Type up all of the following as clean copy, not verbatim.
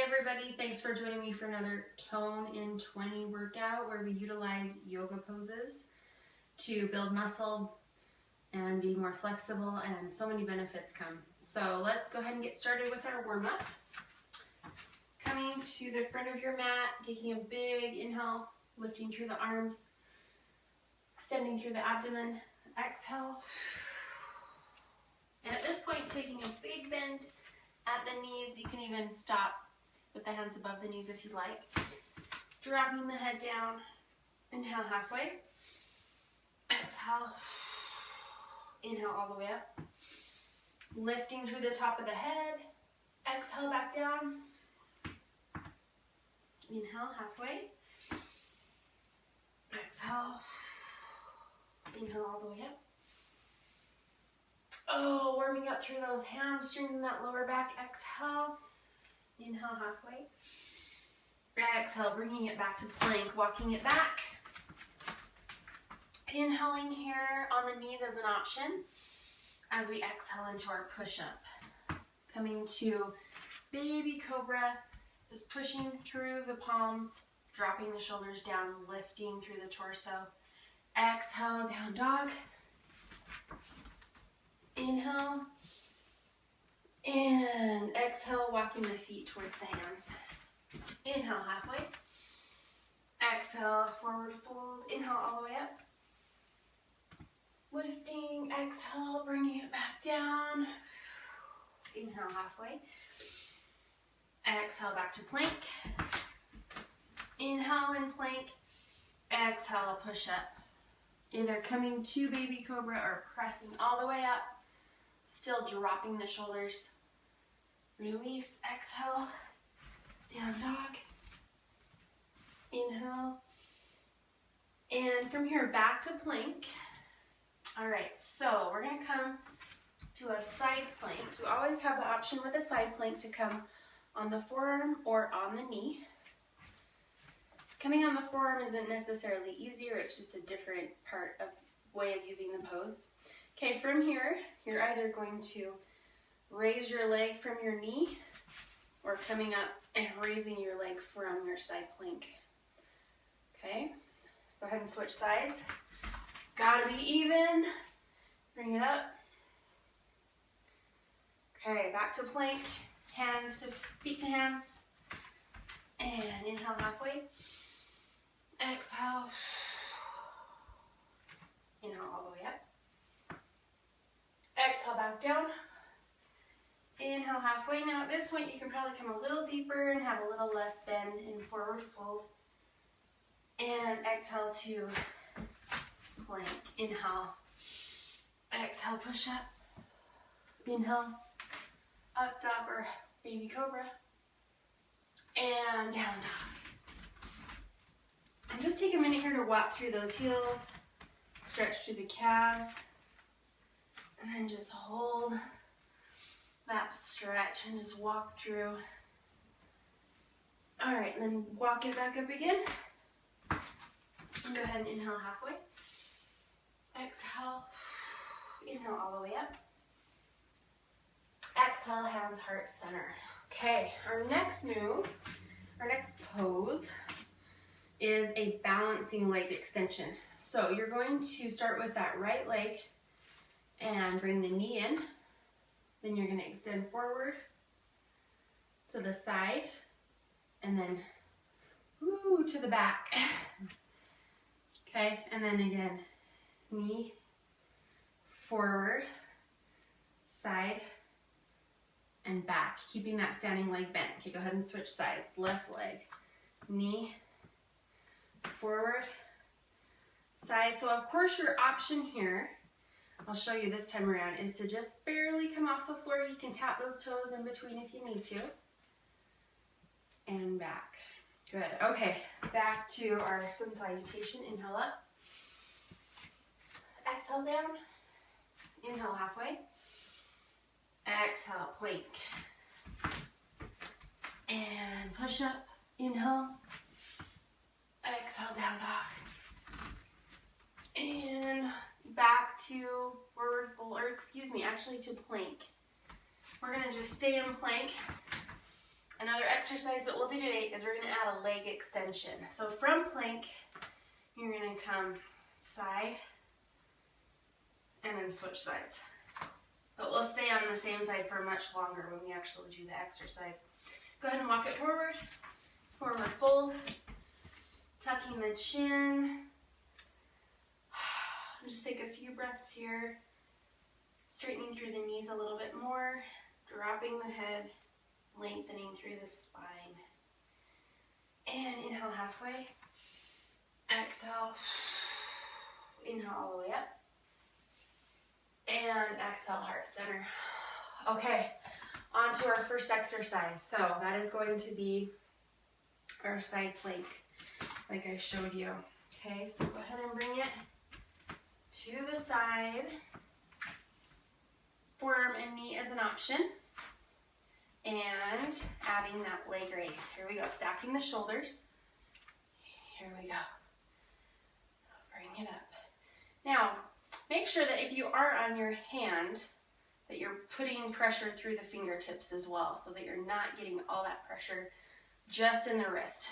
everybody, thanks for joining me for another Tone in 20 workout where we utilize yoga poses to build muscle and be more flexible, and so many benefits come. So let's go ahead and get started with our warm-up. Coming to the front of your mat, taking a big inhale, lifting through the arms, extending through the abdomen, exhale. And at this point, taking a big bend at the knees. You can even stop with the hands above the knees if you like. Dropping the head down. Inhale halfway. Exhale. Inhale all the way up. Lifting through the top of the head. Exhale back down. Inhale halfway. Exhale. Inhale all the way up. Oh, warming up through those hamstrings and that lower back. Exhale. Inhale halfway. Exhale, bringing it back to plank, walking it back. Inhaling here on the knees as an option as we exhale into our push-up. Coming to baby cobra, just pushing through the palms, dropping the shoulders down, lifting through the torso. Exhale, down dog. Inhale. And exhale, walking the feet towards the hands. Inhale halfway. Exhale, forward fold. Inhale all the way up. Lifting, exhale, bringing it back down. Inhale halfway. Exhale back to plank. Inhale in plank. Exhale, push up. Either coming to baby cobra or pressing all the way up. Still dropping the shoulders. Release, exhale. Down dog. Inhale. And from here back to plank. All right, so we're gonna come to a side plank. You always have the option with a side plank to come on the forearm or on the knee. Coming on the forearm isn't necessarily easier, it's just a different way of using the pose. Okay, from here, you're either going to raise your leg from your knee or coming up and raising your leg from your side plank. Okay, go ahead and switch sides. Gotta be even. Bring it up. Okay, back to plank. Hands to feet to hands. And inhale halfway. Exhale. Inhale all the way up. Exhale back down. Inhale halfway. Now at this point you can probably come a little deeper and have a little less bend in forward fold. And exhale to plank. Inhale. Exhale, push up. Inhale. Up dog or baby cobra. And down dog. And just take a minute here to walk through those heels. Stretch through the calves. And then just hold that stretch and just walk through. All right, and then walk it back up again. And go ahead and inhale halfway. Exhale. Inhale all the way up. Exhale, hands, heart, center. Okay, our next move, our next pose is a balancing leg extension. So you're going to start with that right leg and bring the knee in. Then you're going to extend forward to the side and then to the back. Okay, and then again, knee, forward, side, and back, keeping that standing leg bent. Okay, go ahead and switch sides. Left leg, knee, forward, side. So of course your option here, I'll show you this time around, is to just barely come off the floor. You can tap those toes in between if you need to. And back. Good. Okay, back to our sun salutation. Inhale up. Exhale down. Inhale halfway. Exhale, plank. And push up. Inhale. Exhale, down dog. And back to forward fold, or excuse me, actually to plank. We're gonna just stay in plank. Another exercise that we'll do today is we're gonna add a leg extension. So from plank, you're gonna come side and then switch sides. But we'll stay on the same side for much longer when we actually do the exercise. Go ahead and walk it forward, forward fold, tucking the chin. Just take a few breaths here, straightening through the knees a little bit more, dropping the head, lengthening through the spine. And inhale halfway, exhale, inhale all the way up, and exhale heart center. Okay, on to our first exercise. So that is going to be our side plank, like I showed you. Okay, so go ahead and bring it to the side. Forearm and knee is an option. And adding that leg raise. Here we go, stacking the shoulders. Here we go. Bring it up. Now, make sure that if you are on your hand, that you're putting pressure through the fingertips as well, so that you're not getting all that pressure just in the wrist.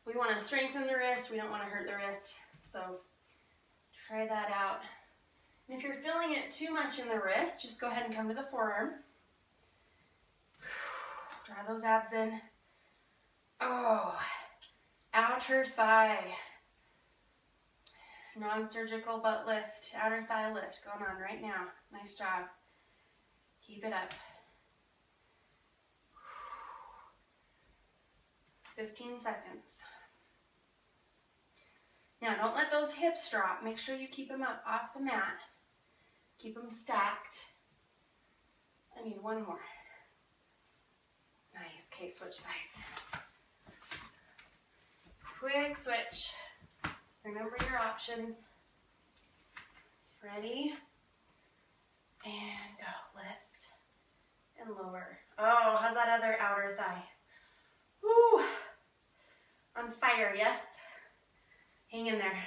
We want to strengthen the wrist, we don't want to hurt the wrist, so try that out. And if you're feeling it too much in the wrist, just go ahead and come to the forearm. Draw those abs in. Oh, outer thigh. Non-surgical butt lift, outer thigh lift going on right now. Nice job. Keep it up. 15 seconds. Now don't let those hips drop. Make sure you keep them up off the mat. Keep them stacked. I need one more. Nice. Okay, switch sides. Quick switch. Remember your options. Ready? And go. Lift and lower. Oh, how's that other outer thigh? Woo! On fire, yes? Hang in there.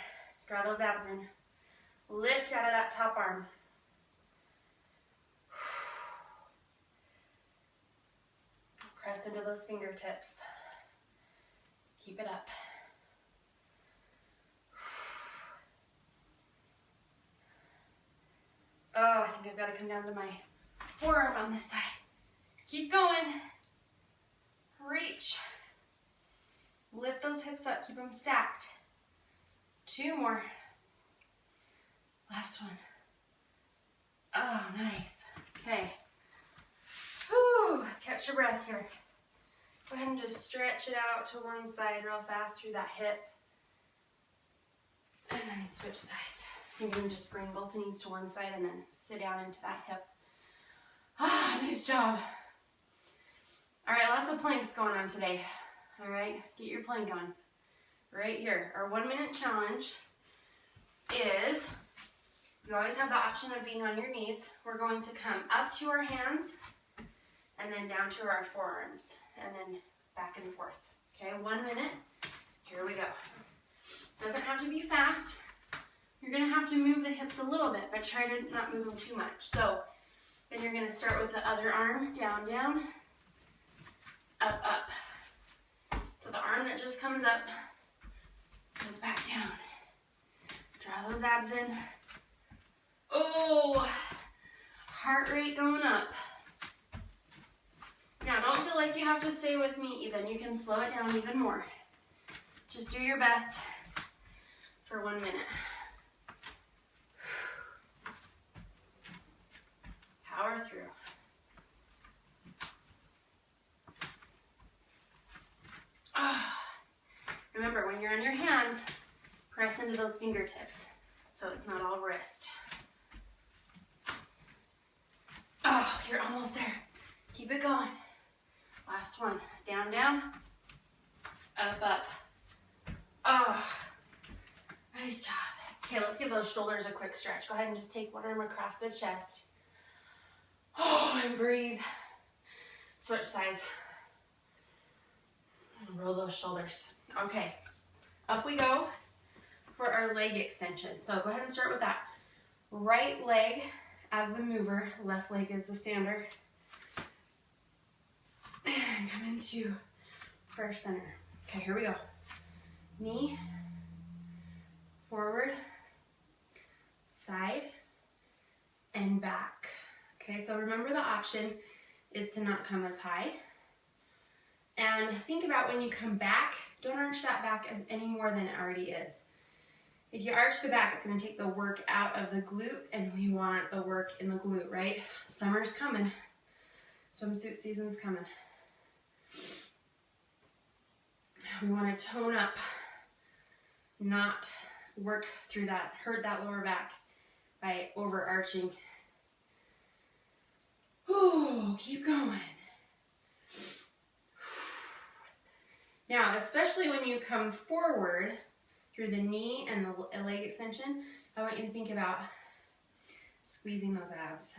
Draw those abs in. Lift out of that top arm. Press into those fingertips. Keep it up. Oh, I think I've got to come down to my forearm on this side. Keep going. Reach. Lift those hips up. Keep them stacked. 2 more. Last one. Oh, nice. Okay. Whew. Catch your breath here. Go ahead and just stretch it out to one side real fast through that hip. And then switch sides. You can just bring both knees to one side and then sit down into that hip. Ah, nice job. All right, lots of planks going on today. All right, get your plank on. Right here, our 1-minute challenge is, you always have the option of being on your knees. We're going to come up to our hands and then down to our forearms and then back and forth. Okay, 1 minute. Here we go. Doesn't have to be fast. You're gonna have to move the hips a little bit, but try to not move them too much. So then you're gonna start with the other arm, down, down, up, up. So the arm that just comes up goes back down. Draw those abs in. Oh, heart rate going up. Now don't feel like you have to stay with me even. You can slow it down even more. Just do your best for 1 minute. Power through. Remember, when you're on your hands, press into those fingertips so it's not all wrist. Oh, you're almost there. Keep it going. Last one. Down, down. Up, up. Oh, nice job. Okay, let's give those shoulders a quick stretch. Go ahead and just take one arm across the chest. Oh, and breathe. Switch sides. And roll those shoulders. Okay, up we go for our leg extension. So go ahead and start with that. Right leg as the mover, left leg is the stander. And come into into our center. Okay, here we go. Knee, forward, side, and back. Okay, so remember the option is to not come as high. And think about when you come back, don't arch that back as any more than it already is. If you arch the back, it's going to take the work out of the glute, and we want the work in the glute, right? Summer's coming. Swimsuit season's coming. We want to tone up, not work through that, hurt that lower back by overarching. Ooh, keep going. Now, especially when you come forward through the knee and the leg extension, I want you to think about squeezing those abs.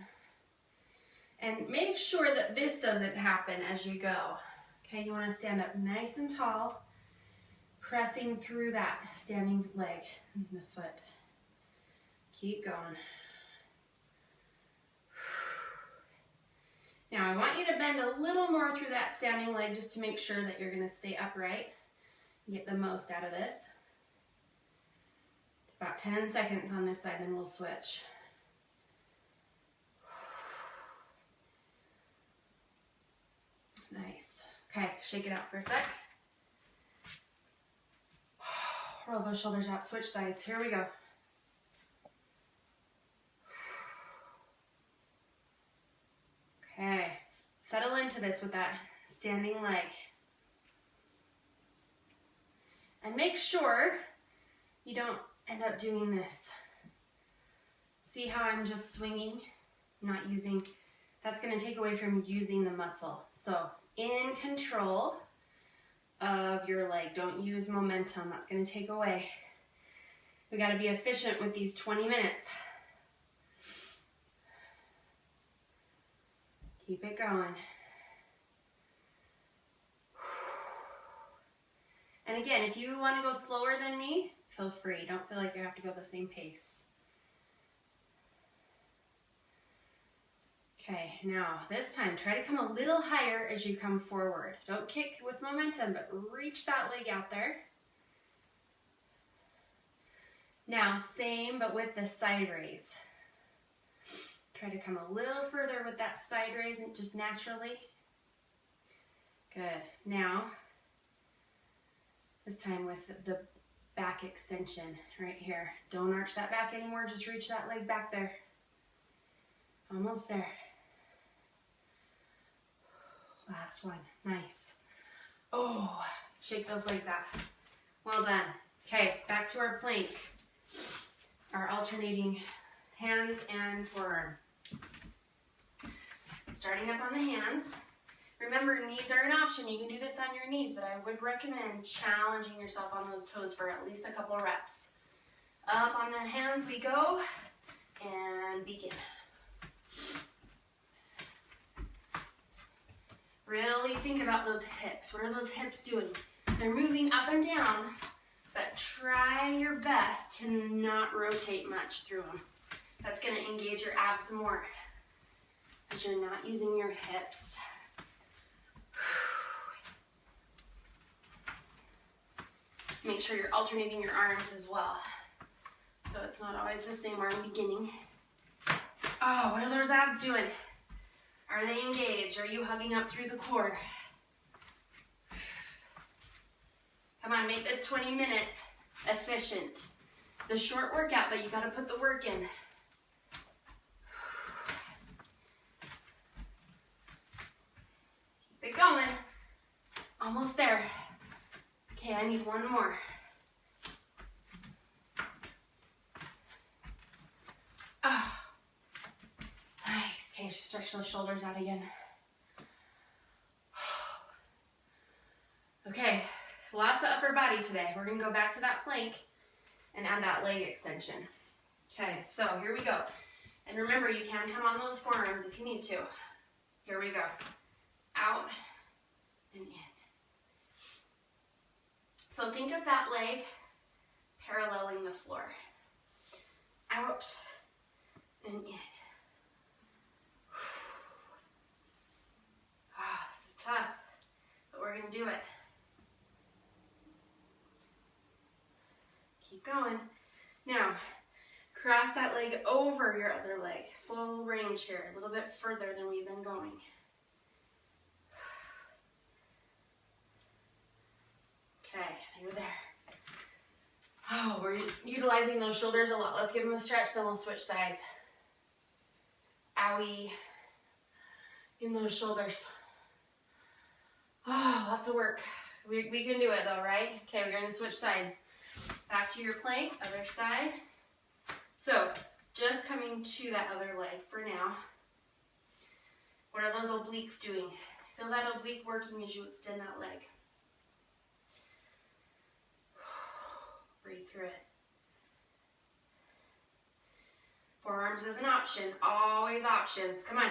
And make sure that this doesn't happen as you go. Okay, you want to stand up nice and tall, pressing through that standing leg and the foot. Keep going. Now I want you to bend a little more through that standing leg just to make sure that you're going to stay upright and get the most out of this. About 10 seconds on this side, then we'll switch. Nice. Okay, shake it out for a sec. Roll those shoulders out, switch sides. Here we go. Okay, settle into this with that standing leg. And make sure you don't end up doing this. See how I'm just swinging, not using, that's going to take away from using the muscle. So in control of your leg, don't use momentum, that's going to take away. We got to be efficient with these 20 minutes. Keep it going. And again, if you want to go slower than me, feel free. Don't feel like you have to go the same pace. Okay, now this time, try to come a little higher as you come forward. Don't kick with momentum, but reach that leg out there. Now, same, but with the side raise. Try to come a little further with that side raise and just naturally. Good. Now, this time with the back extension right here. Don't arch that back anymore, just reach that leg back there. Almost there. Last one, nice. Oh, shake those legs out. Well done. Okay, back to our plank. Our alternating hand and forearm. Starting up on the hands. Remember, knees are an option. You can do this on your knees, but I would recommend challenging yourself on those toes for at least a couple of reps. Up on the hands we go, and begin. Really think about those hips. What are those hips doing? They're moving up and down, but try your best to not rotate much through them. That's going to engage your abs more as you're not using your hips. Make sure you're alternating your arms as well, so it's not always the same arm beginning. Oh, what are those abs doing? Are they engaged? Are you hugging up through the core? Come on, make this 20 minutes efficient. It's a short workout, but you got to put the work in. Keep it going. Almost there. Okay, I need one more. Oh. Nice. Okay, stretch those shoulders out again. Okay, lots of upper body today. We're going to go back to that plank and add that leg extension. Okay, so here we go. And remember, you can come on those forearms if you need to. Here we go. Out and in. So think of that leg paralleling the floor. Out and in. Ah, this is tough, but can do it. Keep going. Now, cross that leg over your other leg. Full range here, a little bit further than we've been going. Okay, you're there. Oh, we're utilizing those shoulders a lot. Let's give them a stretch, then we'll switch sides. Owie. In those shoulders. Oh, lots of work. We can do it though, right? Okay, we're going to switch sides. Back to your plank, other side. So, just coming to that other leg for now. What are those obliques doing? Feel that oblique working as you extend that leg. Breathe through it. Forearms is an option, always options. Come on.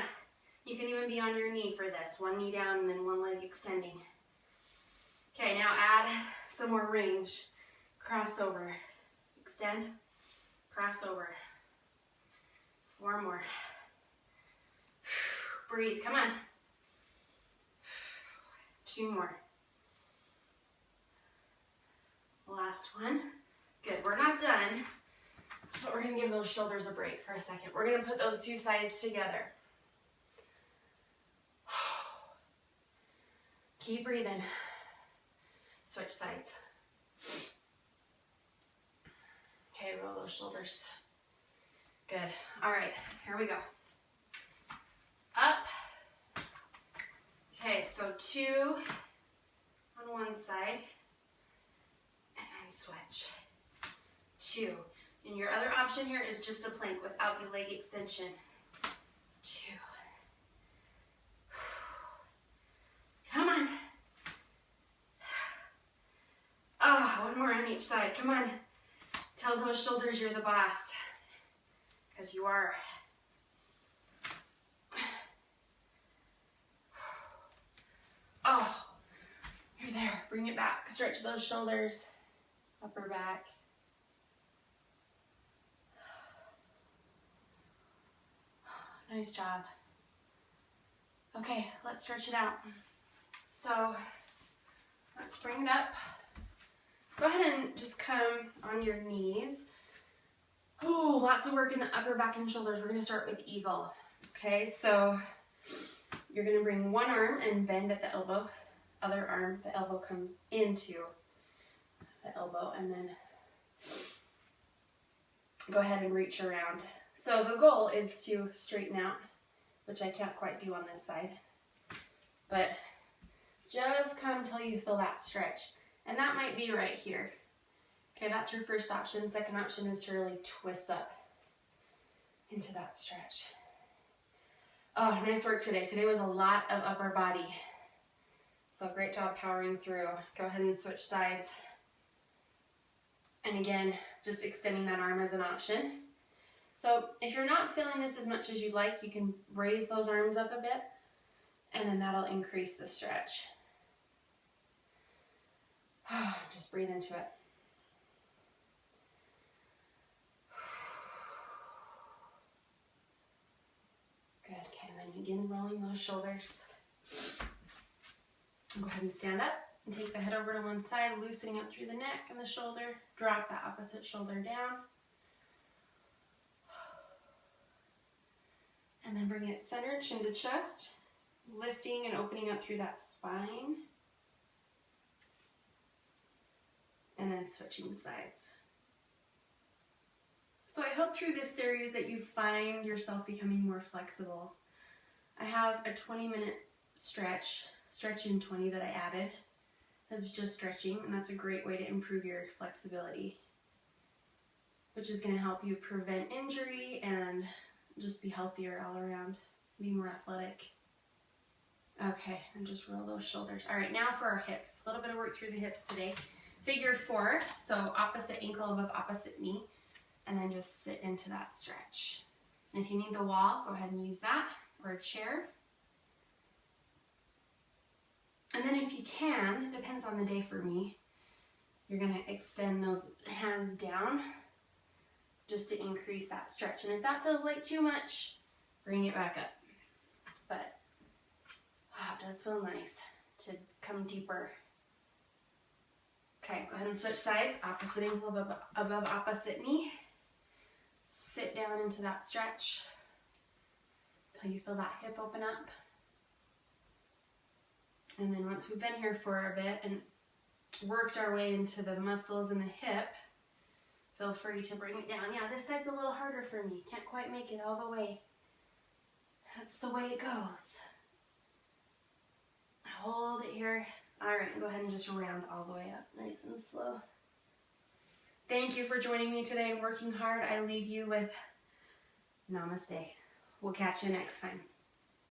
You can even be on your knee for this. One knee down and then one leg extending. Okay, now add some more range. Crossover. Extend. Crossover. 4 more. Breathe, come on. 2 more. Last one. Good, we're not done, but we're gonna give those shoulders a break for a second. We're gonna put those 2 sides together. Keep breathing. Switch sides. Okay, roll those shoulders. Good. All right, here we go. Up. Okay, so 2 on one side, and then switch. 2. And your other option here is just a plank without the leg extension. 2. Come on. Oh, 1 more on each side. Come on. Tell those shoulders you're the boss. Because you are. Oh, you're there. Bring it back. Stretch those shoulders. Upper back. Nice job. Okay, let's stretch it out. So, let's bring it up. Go ahead and just come on your knees. Oh, lots of work in the upper back and shoulders. We're going to start with eagle. Okay, so you're going to bring one arm and bend at the elbow. Other arm, the elbow comes into the elbow, and then go ahead and reach around. So the goal is to straighten out, which I can't quite do on this side, but just come until you feel that stretch. And that might be right here. Okay, that's your first option. Second option is to really twist up into that stretch. Oh, nice work today. Today was a lot of upper body. So great job powering through. Go ahead and switch sides. And again, just extending that arm as an option. So if you're not feeling this as much as you'd like, you can raise those arms up a bit, and then that'll increase the stretch. Just breathe into it. Good, okay, and then begin rolling those shoulders. Go ahead and stand up and take the head over to one side, loosening up through the neck and the shoulder. Drop the opposite shoulder down. And then bring it centered, chin to chest, lifting and opening up through that spine. And then switching sides. So I hope through this series that you find yourself becoming more flexible. I have a 20-minute stretch in 20 that I added. That's just stretching, and that's a great way to improve your flexibility, which is going to help you prevent injury and just be healthier all around, be more athletic. Okay, and just roll those shoulders. All right, now for our hips. A little bit of work through the hips today. Figure 4, so opposite ankle above opposite knee, and then just sit into that stretch. And if you need the wall, go ahead and use that, or a chair. And then if you can, it depends on the day for me, you're gonna extend those hands down just to increase that stretch. And if that feels like too much, bring it back up. But it does feel nice to come deeper. Okay, go ahead and switch sides. Opposite ankle above opposite knee. Sit down into that stretch until you feel that hip open up. And then once we've been here for a bit and worked our way into the muscles in the hip, feel free to bring it down. Yeah, this side's a little harder for me. Can't quite make it all the way. That's the way it goes. Hold it here. All right, go ahead and just round all the way up, nice and slow. Thank you for joining me today and working hard. I leave you with namaste. We'll catch you next time.